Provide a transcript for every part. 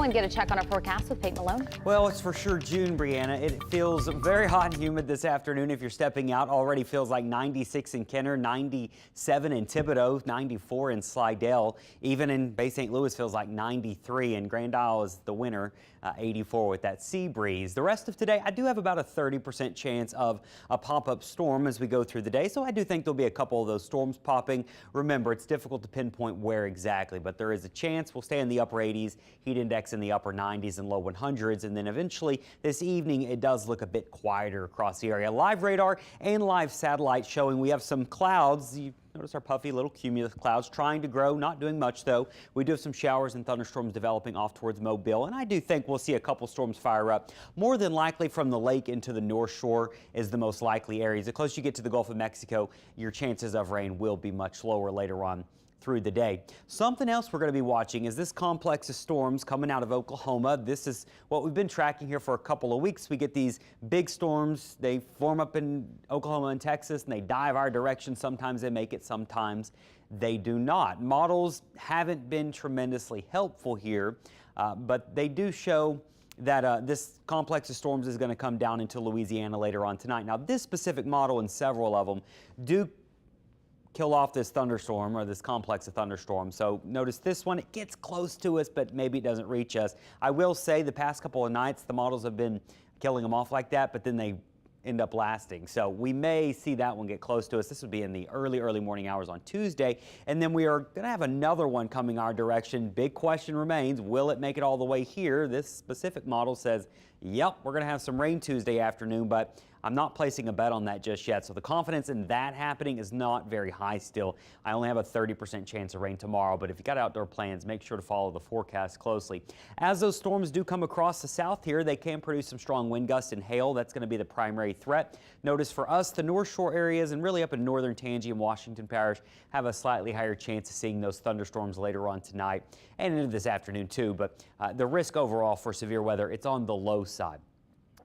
And get a check on our forecast with Pete Malone. Well, it's for sure June, Brianna. It feels very hot and humid this afternoon if you're stepping out. Already feels like 96 in Kenner, 97 in Thibodaux, 94 in Slidell. Even in Bay St. Louis feels like 93, and Grand Isle is the winner, 84 with that sea breeze. The rest of today, I do have about a 30% chance of a pop-up storm as we go through the day, so I do think there'll be a couple of those storms popping. Remember, it's difficult to pinpoint where exactly, but there is a chance. We'll stay in the upper 80s, heat index in the upper 90s and low 100s, and then eventually this evening it does look a bit quieter across the area. Live radar and live satellite showing we have some clouds. You notice our puffy little cumulus clouds trying to grow, not doing much though. We do have some showers and thunderstorms developing off towards Mobile, and I do think we'll see a couple storms fire up. More than likely from the lake into the North Shore is the most likely areas. The closer you get to the Gulf of Mexico, your chances of rain will be much lower later on through the day. Something else we're going to be watching is this complex of storms coming out of Oklahoma. This is what we've been tracking here for a couple of weeks. We get these big storms. They form up in Oklahoma and Texas, and they dive our direction. Sometimes they make it, sometimes they do not. Models haven't been tremendously helpful here, but they do show that this complex of storms is going to come down into Louisiana later on tonight. Now, this specific model and several of them do kill off this thunderstorm, or this complex of thunderstorms. So notice this one, it gets close to us, but maybe it doesn't reach us. I will say the past couple of nights, the models have been killing them off like that, but then they end up lasting. So we may see that one get close to us. This would be in the early morning hours on Tuesday. And then we are going to have another one coming our direction. Big question remains, will it make it all the way here? This specific model says, yep, we're going to have some rain Tuesday afternoon, but I'm not placing a bet on that just yet. So the confidence in that happening is not very high still. I only have a 30% chance of rain tomorrow, but if you got outdoor plans, make sure to follow the forecast closely. As those storms do come across the south here, they can produce some strong wind gusts and hail. That's going to be the primary threat. Notice for us, the North Shore areas and really up in northern Tangi and Washington Parish have a slightly higher chance of seeing those thunderstorms later on tonight and into this afternoon too. But the risk overall for severe weather, it's on the low side,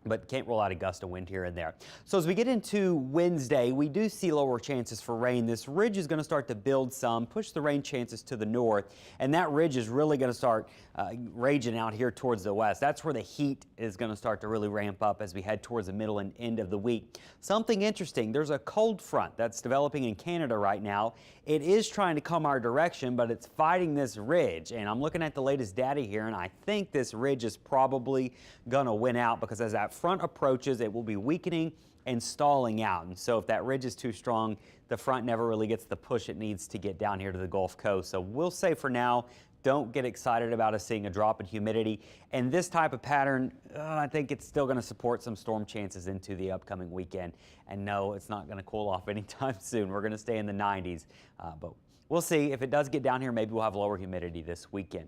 but can't rule out a gust of wind here and there. So as we get into Wednesday, we do see lower chances for rain. This ridge is going to start to build some, push the rain chances to the north, and that ridge is really going to start raging out here towards the west. That's where the heat is going to start to really ramp up as we head towards the middle and end of the week. Something interesting, there's a cold front that's developing in Canada right now. It is trying to come our direction, but it's fighting this ridge, and I'm looking at the latest data here, and I think this ridge is probably going to win out, because as that front approaches, it will be weakening and stalling out. And so if that ridge is too strong, the front never really gets the push it needs to get down here to the Gulf Coast. So we'll say for now, don't get excited about us seeing a drop in humidity. And this type of pattern, I think it's still going to support some storm chances into the upcoming weekend. And no, it's not going to cool off anytime soon. We're going to stay in the 90s, but we'll see. If it does get down here, maybe we'll have lower humidity this weekend.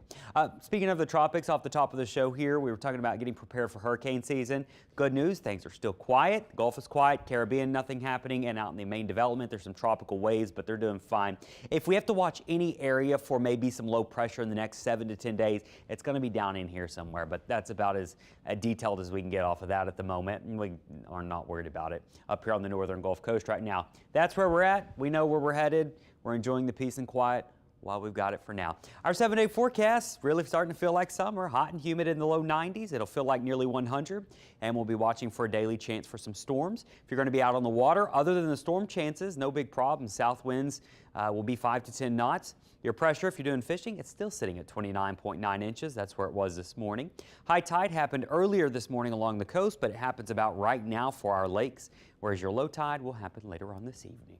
Speaking of the tropics, off the top of the show here, we were talking about getting prepared for hurricane season. Good news, things are still quiet. The Gulf is quiet, Caribbean, nothing happening, and out in the main development, there's some tropical waves, but they're doing fine. If we have to watch any area for maybe some low pressure in the next 7 to 10 days, it's going to be down in here somewhere, but that's about as detailed as we can get off of that at the moment, and we are not worried about it up here on the northern Gulf Coast right now. That's where we're at. We know where we're headed. We're enjoying the peace and quiet while we've got it for now. Our 7-day forecast really starting to feel like summer, hot and humid in the low 90s. It'll feel like nearly 100, and we'll be watching for a daily chance for some storms. If you're going to be out on the water, other than the storm chances, no big problem. South winds will be 5 to 10 knots. Your pressure, if you're doing fishing, it's still sitting at 29.9 inches. That's where it was this morning. High tide happened earlier this morning along the coast, but it happens about right now for our lakes, whereas your low tide will happen later on this evening.